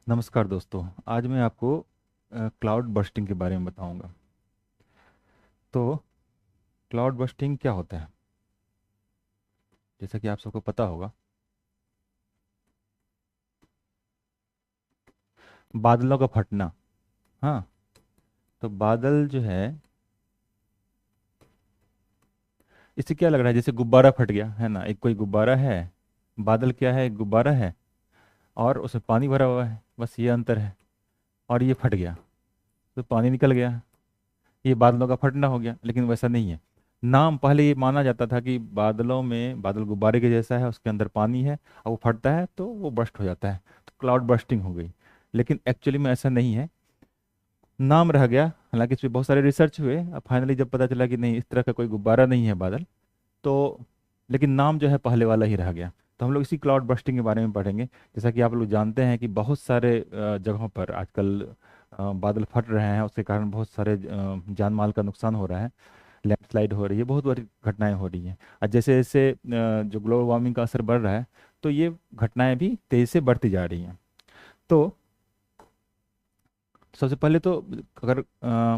नमस्कार दोस्तों। आज मैं आपको क्लाउड बर्स्टिंग के बारे में बताऊंगा। तो क्लाउड बर्स्टिंग क्या होता है? जैसा कि आप सबको पता होगा, बादलों का फटना। हाँ, तो बादल जो है, इससे क्या लग रहा है? जैसे गुब्बारा फट गया है ना। एक कोई गुब्बारा है, बादल क्या है? एक गुब्बारा है और उसमें पानी भरा हुआ है, बस ये अंतर है। और ये फट गया तो पानी निकल गया, ये बादलों का फटना हो गया। लेकिन वैसा नहीं है। नाम पहले ये माना जाता था कि बादलों में, बादल गुब्बारे के जैसा है, उसके अंदर पानी है और वो फटता है तो वो बर्स्ट हो जाता है, तो क्लाउड बर्स्टिंग हो गई। लेकिन एक्चुअली में ऐसा नहीं है, नाम रह गया। हालांकि इस पर बहुत सारे रिसर्च हुए, अब फाइनली जब पता चला कि नहीं, इस तरह का कोई गुब्बारा नहीं है बादल, तो लेकिन नाम जो है पहले वाला ही रह गया। तो हम लोग इसी क्लाउड बर्स्टिंग के बारे में पढ़ेंगे। जैसा कि आप लोग जानते हैं कि बहुत सारे जगहों पर आजकल बादल फट रहे हैं, उसके कारण बहुत सारे जान माल का नुकसान हो रहा है। लैंडस्लाइड हो रही है, बहुत बड़ी घटनाएं हो रही हैं। और जैसे जैसे जो ग्लोबल वार्मिंग का असर बढ़ रहा है, तो ये घटनाएं भी तेजी से बढ़ती जा रही हैं। तो सबसे पहले तो, अगर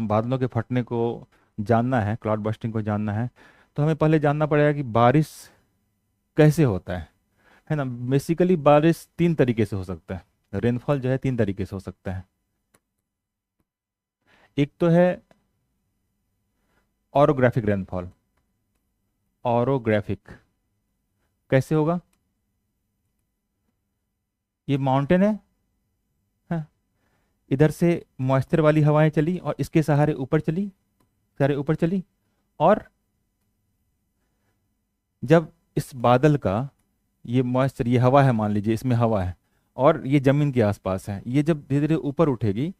बादलों के फटने को जानना है, क्लाउड बर्स्टिंग को जानना है, तो हमें पहले जानना पड़ेगा कि बारिश कैसे होता है ना। बेसिकली बारिश तीन तरीके से हो सकता है। रेनफॉल जो है तीन तरीके से हो सकता है। एक तो है ऑरोग्राफिक रेनफॉल। ऑरोग्राफिक कैसे होगा? ये माउंटेन है, इधर से मॉइस्चर वाली हवाएं चली और इसके सहारे ऊपर चली, सहारे ऊपर चली। और जब इस बादल का, ये मॉइस्चर, ये हवा है, मान लीजिए इसमें हवा है और ये जमीन के आसपास है, ये जब धीरे धीरे ऊपर उठेगी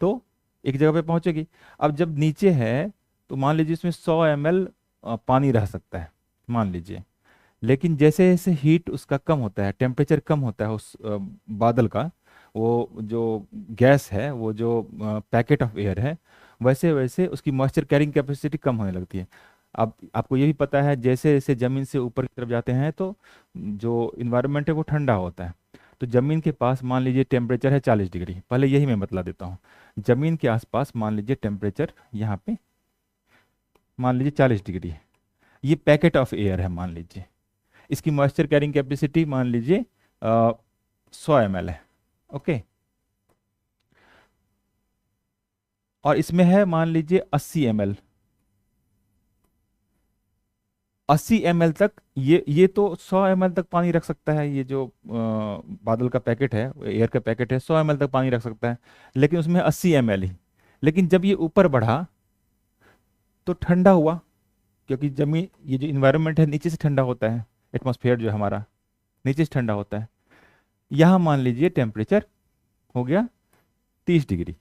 तो एक जगह पे पहुंचेगी। अब जब नीचे है तो मान लीजिए इसमें 100 ml पानी रह सकता है, मान लीजिए। लेकिन जैसे जैसे हीट उसका कम होता है, टेम्परेचर कम होता है उस बादल का, वो जो गैस है, वो जो पैकेट ऑफ एयर है, वैसे वैसे उसकी मॉइस्चर कैरिंग कैपेसिटी कम होने लगती है। अब आपको ये भी पता है, जैसे जैसे जमीन से ऊपर की तरफ जाते हैं तो जो इन्वायरमेंट है वो ठंडा होता है। तो जमीन के पास मान लीजिए टेम्परेचर है 40 डिग्री, पहले यही मैं बतला देता हूँ। जमीन के आसपास मान लीजिए टेम्परेचर यहाँ पे मान लीजिए 40 डिग्री है। ये पैकेट ऑफ एयर है मान लीजिए, इसकी मॉइस्चर कैरिंग कैपेसिटी मान लीजिए 100 ml है। ओके। और इसमें है मान लीजिए 80 ml। 80 ml तक, ये तो 100 ml तक पानी रख सकता है। ये जो बादल का पैकेट है, एयर का पैकेट है, 100 ml तक पानी रख सकता है। लेकिन उसमें 80 ml ही। लेकिन जब ये ऊपर बढ़ा तो ठंडा हुआ, क्योंकि जमीन, ये जो इन्वायरमेंट है नीचे से ठंडा होता है, एटमॉस्फेयर जो है हमारा नीचे से ठंडा होता है। यहाँ मान लीजिए टेम्परेचर हो गया 30 डिग्री।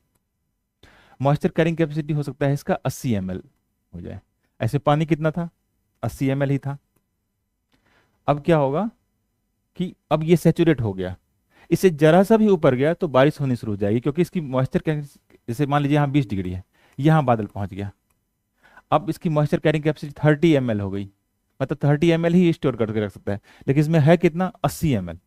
मॉइस्चर कैरिंग कैपेसिटी हो सकता है इसका 80 ml हो जाए। ऐसे पानी कितना था? 80 ml ही था। अब क्या होगा कि अब ये सेचुरेट हो गया, इससे जरा सा भी ऊपर गया तो बारिश होनी शुरू हो जाएगी, क्योंकि इसकी मॉइस्चर कैरिंग, जैसे मान लीजिए यहाँ 20 डिग्री है, यहाँ बादल पहुंच गया। अब इसकी मॉइस्चर कैरिंग कैपेसिटी 30 ml हो गई, मतलब 30 ml ही स्टोर करके रख सकता है। लेकिन इसमें है कितना? 80 ml।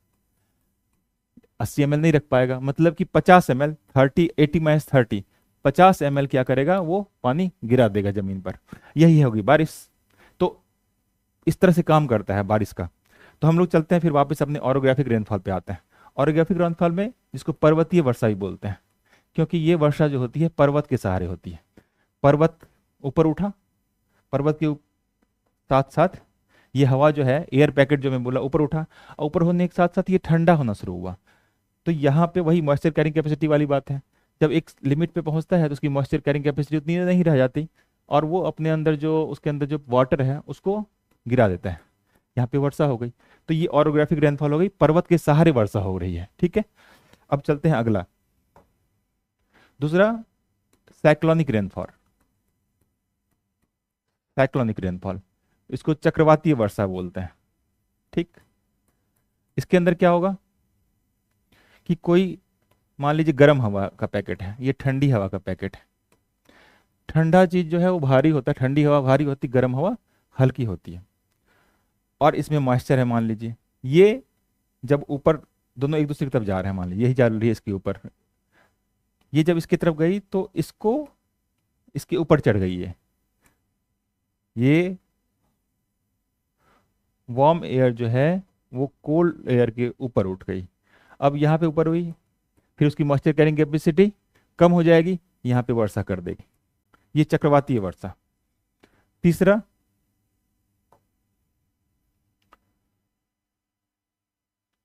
80 ml नहीं रख पाएगा, मतलब कि 50 ml, 30, 80 - 30, 50 ml क्या करेगा? वो पानी गिरा देगा जमीन पर। यही होगी बारिश। तो इस तरह से काम करता है बारिश का। तो हम लोग चलते हैं फिर वापस अपने ऑरोग्राफिक रेनफॉल पे आते हैं। ऑरोग्राफिक रेनफॉल में, जिसको पर्वतीय वर्षा भी बोलते हैं, क्योंकि ये वर्षा जो होती है पर्वत के सहारे होती है। पर्वत ऊपर उठा, पर्वत के साथ साथ ये हवा जो है, एयर पैकेट जो मैं बोला, ऊपर उठा, और ऊपर होने के साथ साथ ये ठंडा होना शुरू हुआ। तो यहाँ पे वही मॉइस्चर कैरिंग कैपेसिटी वाली बात है। जब एक लिमिट पे पहुंचता है तो उसकी मॉइस्चर कैरिंग कैपेसिटी उतनी नहीं रह जाती, और वो अपने अंदर जो, उसके अंदर जो वाटर है उसको गिरा देता है। यहाँ पे वर्षा हो गई। तो ये ऑरोग्राफिक रेनफॉल हो गई, पर्वत के सहारे वर्षा हो रही है। ठीक है। अब चलते हैं अगला, दूसरा, साइक्लोनिक रेनफॉल। साइक्लोनिक रेनफॉल, इसको चक्रवातीय वर्षा बोलते हैं। ठीक। इसके अंदर क्या होगा कि कोई, मान लीजिए गर्म हवा का पैकेट है, ये ठंडी हवा का पैकेट है। ठंडा चीज जो है वो भारी होता है, ठंडी हवा भारी होती, गर्म हवा हल्की होती है। और इसमें मॉइस्चर है मान लीजिए। ये जब ऊपर दोनों एक दूसरे की तरफ जा रहे हैं, मान लीजिए यही जा रही है इसके ऊपर, ये जब इसकी तरफ गई तो इसको इसके ऊपर चढ़ गई है, ये वार्म एयर जो है वो कोल्ड एयर के ऊपर उठ गई। अब यहाँ पे ऊपर हुई, फिर उसकी मॉइस्चर कैरिंग कैपेसिटी कम हो जाएगी, यहाँ पे वर्षा कर देगी, ये चक्रवाती है वर्षा। तीसरा,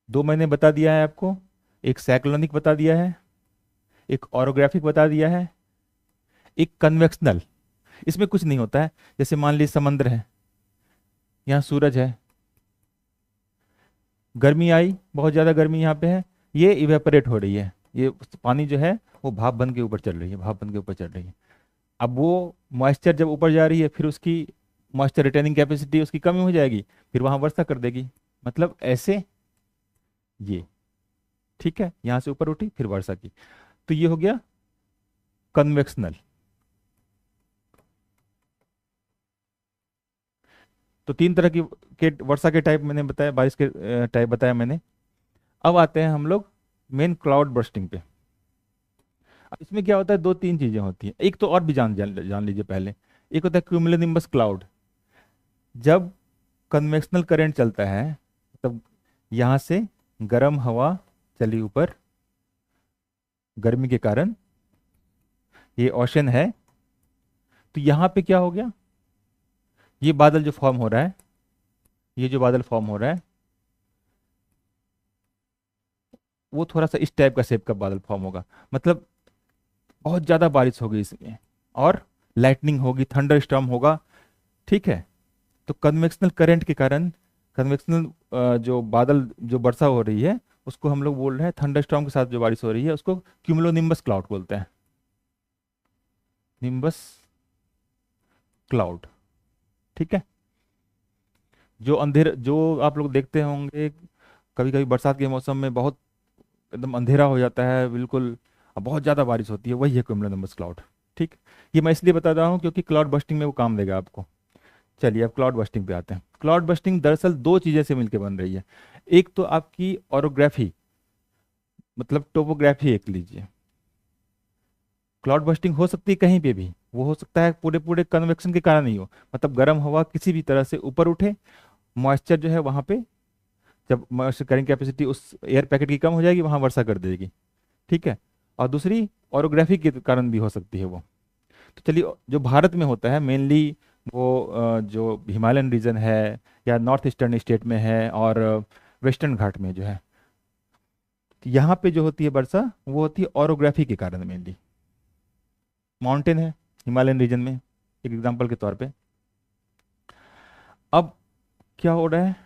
दो मैंने बता दिया है आपको, एक साइक्लोनिक बता दिया है, एक ऑरोग्राफिक बता दिया है, एक कन्वेक्शनल। इसमें कुछ नहीं होता है, जैसे मान लीजिए समंदर है, यहाँ सूरज है, गर्मी आई, बहुत ज़्यादा गर्मी यहाँ पे है, ये इवेपोरेट हो रही है, ये पानी जो है वो भाप बन के ऊपर चल रही है, भाप बन के ऊपर चल रही है। अब वो मॉइस्चर जब ऊपर जा रही है, फिर उसकी मॉइस्चर रिटेनिंग कैपेसिटी उसकी कमी हो जाएगी, फिर वहाँ वर्षा कर देगी, मतलब ऐसे ये, ठीक है, यहाँ से ऊपर उठी फिर वर्षा की, तो ये हो गया कन्वेक्शनल। तो तीन तरह की के वर्षा के टाइप मैंने बताया, बारिश के टाइप बताया मैंने। अब आते हैं हम लोग मेन क्लाउड बर्स्टिंग पे। अब इसमें क्या होता है, दो तीन चीजें होती हैं, एक तो और भी जान लीजिए पहले। एक होता है क्यूमुलोनिम्बस क्लाउड। जब कन्वेक्शनल करंट चलता है तब यहाँ से गर्म हवा चली ऊपर, गर्मी के कारण, ये ओशन है, तो यहाँ पे क्या हो गया, ये बादल जो फॉर्म हो रहा है, ये जो बादल फॉर्म हो रहा है वो थोड़ा सा इस टाइप का शेप का बादल फॉर्म होगा, मतलब बहुत ज़्यादा बारिश होगी इसमें, और लाइटनिंग होगी, थंडर स्टॉर्म होगा, ठीक है। तो कन्वेक्शनल करंट के कारण, कन्वेक्शनल जो बादल जो वर्षा हो रही है उसको हम लोग बोल रहे हैं, थंडर स्टॉर्म के साथ जो बारिश हो रही है उसको क्यूमुलोनिम्बस क्लाउड बोलते हैं, निम्बस क्लाउड, ठीक है। जो अंधेर, जो आप लोग देखते होंगे कभी कभी बरसात के मौसम में बहुत एकदम अंधेरा हो जाता है बिल्कुल, और बहुत ज़्यादा बारिश होती है, वही है क्यूमुलोनिम्बस क्लाउड, ठीक। ये मैं इसलिए बता रहा हूँ क्योंकि क्लाउड बस्टिंग में वो काम देगा आपको। चलिए अब क्लाउड बस्टिंग पे आते हैं। क्लाउड बस्टिंग दरअसल दो चीज़ें से मिलकर बन रही है। एक तो आपकी ऑरोग्राफी, मतलब टोपोग्राफी एक लीजिए। क्लाउड बस्टिंग हो सकती है कहीं पे भी, वो हो सकता है पूरे पूरे कन्वेक्शन के कारण ही हो, मतलब गर्म हवा किसी भी तरह से ऊपर उठे, मॉइस्चर जो है वहाँ पे, जब मॉइस्चर कैरिंग कैपेसिटी उस एयर पैकेट की कम हो जाएगी वहाँ वर्षा कर देगी, ठीक है। और दूसरी ऑरोग्राफी के कारण भी हो सकती है वो। तो चलिए, जो भारत में होता है मेनली वो जो हिमालयन रीजन है या नॉर्थ ईस्टर्न स्टेट में है और वेस्टर्न घाट में जो है, तो यहाँ पे जो होती है वर्षा वो होती है ऑरोग्राफी के कारण मेनली। माउंटेन है हिमालयन रीजन में, एक एग्जांपल के तौर पे। अब क्या हो रहा है,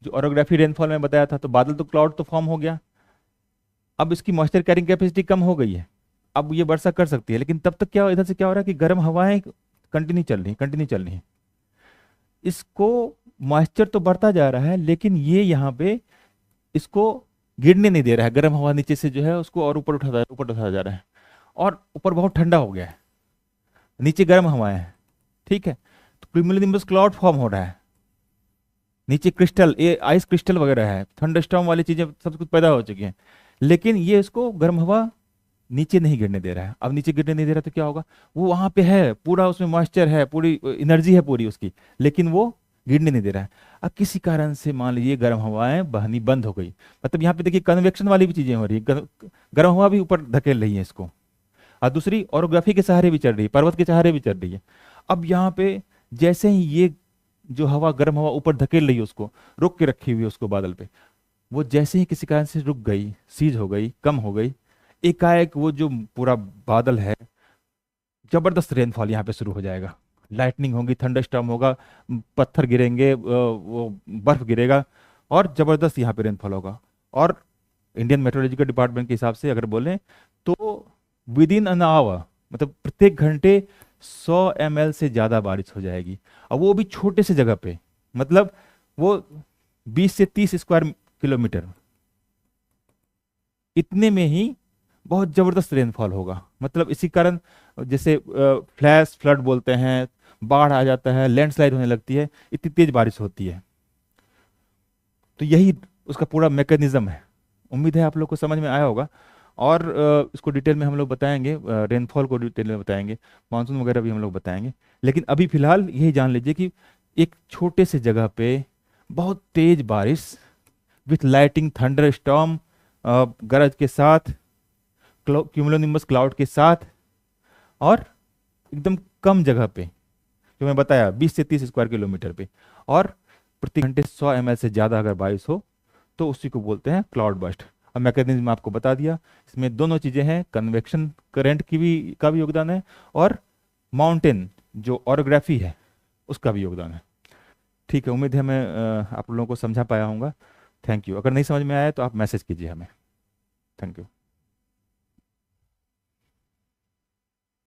जो ऑरोग्राफी रेनफॉल में बताया था, तो बादल तो क्लाउड तो फॉर्म हो गया, अब इसकी मॉइस्चर कैरिंग कैपेसिटी कम हो गई है, अब ये वर्षा कर सकती है, लेकिन तब तक क्या इधर से क्या हो रहा है कि गर्म हवाएं कंटिन्यू चल रही हैं, इसको मॉइस्चर तो बढ़ता जा रहा है लेकिन ये यहाँ पे इसको गिरने नहीं दे रहा है, गर्म हवा नीचे से जो है उसको और ऊपर उठाया जा रहा है, और ऊपर बहुत ठंडा हो गया है, नीचे गर्म हवाएं हैं, ठीक है। तो क्यूमुलोनिम्बस क्लाउड फॉर्म हो रहा है, नीचे क्रिस्टल, ये आइस क्रिस्टल वगैरह है, थंडरस्टॉर्म वाली चीजें सब कुछ पैदा हो चुकी हैं, लेकिन ये इसको गर्म हवा नीचे नहीं गिरने दे रहा है। अब नीचे गिरने नहीं दे रहा तो क्या होगा, वो वहां पे है पूरा, उसमें मॉइस्चर है, पूरी एनर्जी है पूरी उसकी, लेकिन वो गिरने नहीं दे रहा है। अब किसी कारण से मान लीजिए गर्म हवाएं बहनी बंद हो गई, मतलब यहाँ पे देखिए कन्वेक्शन वाली भी चीजें हो रही है, गर्म हवा भी ऊपर धकेल रही है इसको, और दूसरी ऑरोग्राफी के सहारे भी चल रही है, पर्वत के सहारे भी चल रही है। अब यहाँ पे जैसे ही ये जो हवा, गर्म हवा ऊपर धकेल रही है उसको, रोक के रखी हुई है उसको बादल पे, वो जैसे ही किसी कारण से रुक गई, सीज हो गई, कम हो गई, एकाएक वो जो पूरा बादल है, जबरदस्त रेनफॉल यहाँ पे शुरू हो जाएगा, लाइटनिंग होगी, थंडरस्टॉर्म होगा, पत्थर गिरेंगे, वो बर्फ गिरेगा, और जबरदस्त यहाँ पे रेनफॉल होगा। और इंडियन मेट्रोलॉजिकल डिपार्टमेंट के हिसाब से अगर बोलें तो विद इन एन आवर, मतलब प्रत्येक घंटे 100 ml से ज़्यादा बारिश हो जाएगी, और वो भी छोटे से जगह पे, मतलब वो 20 से 30 स्क्वायर किलोमीटर, इतने में ही बहुत जबरदस्त रेनफॉल होगा। मतलब इसी कारण जैसे फ्लैश फ्लड बोलते हैं, बाढ़ आ जाता है, लैंडस्लाइड होने लगती है, इतनी तेज बारिश होती है। तो यही उसका पूरा मैकेनिज्म है। उम्मीद है आप लोग को समझ में आया होगा। और इसको डिटेल में हम लोग बताएंगे, रेनफॉल को डिटेल में बताएंगे, मानसून वगैरह भी हम लोग बताएंगे। लेकिन अभी फिलहाल यही जान लीजिए कि एक छोटे से जगह पे बहुत तेज बारिश विथ लाइटिंग, थंडर स्टॉर्म, गरज के साथ, क्यूमुलोनिम्बस क्लाउड के साथ, और एकदम कम जगह पे, जो मैं बताया 20 से 30 स्क्वायर किलोमीटर पे, और प्रति घंटे 100 ml से ज़्यादा अगर बारिश हो तो उसी को बोलते हैं क्लाउड बर्स्ट। अब मैकेनिज्म आपको बता दिया, इसमें दोनों चीज़ें हैं, कन्वेक्शन करंट की भी का भी योगदान है, और माउंटेन जो ऑरोग्राफी है उसका भी योगदान है। ठीक है, उम्मीद है मैं आप लोगों को समझा पाया हूँगा। Thank you. अगर नहीं समझ में आया तो आप मैसेज कीजिए हमें। Thank you.